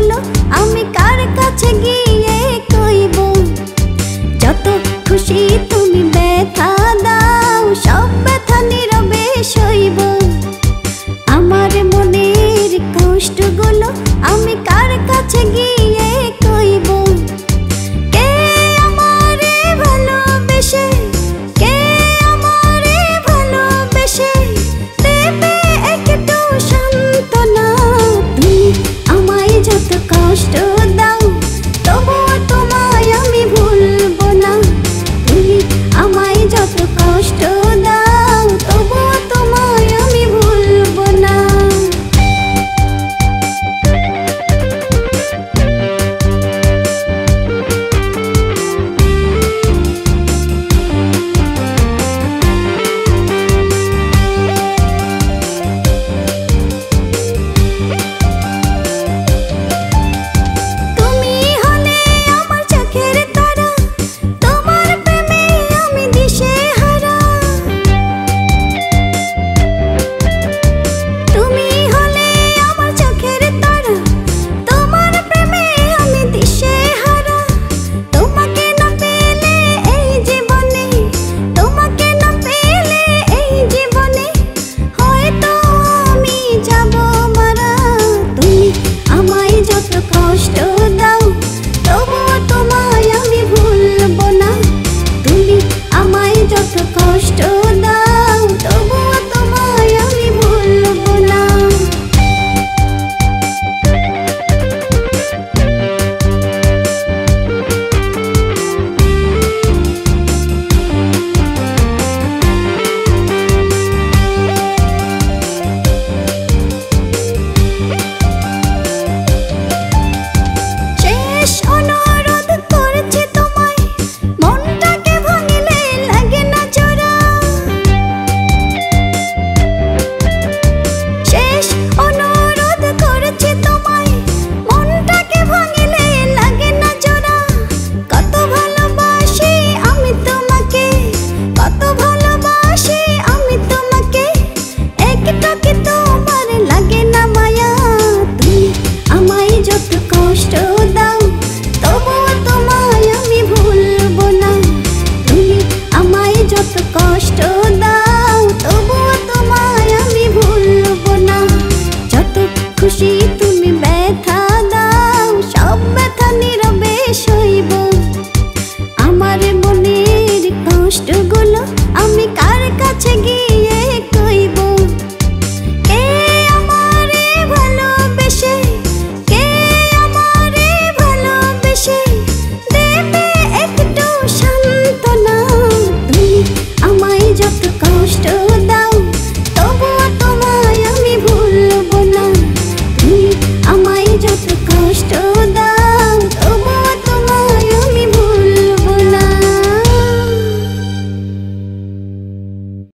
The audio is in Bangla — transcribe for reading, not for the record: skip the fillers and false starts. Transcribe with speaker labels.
Speaker 1: গুলো আমি কার কাছে গিয়ে কইব। যত খুশি তুমি ব্যথা দাও, সব ব্যথা নীরবে সইব। আমার মনের কষ্ট গুলো আমি কার কাছে গিয়ে কইব। কে আমারে ভালোবেসে, কে আমারে ভালোবেসে দেবে একটু সান্ত্বনা। তুমি আমায় যত কষ্ট দাও, তবুও তোমায় আমি ভুলবো না। তুমি আমায় যত কষ্ট দাও, তবুও তোমায় আমি ভুলবো না। কষ্ট দাও, তবুও তোমায় আমি ভুলবো না। তুমি আমায় যত কষ্ট দাও, তবুও তোমায় আমি ভুলবো না। কষ্ট দাও, তবুও তোমায় আমি ভুলবো না। তুমি আমায় যত কষ্ট দাও, তবুও তোমায় আমি ভুলবো না। যত খুশি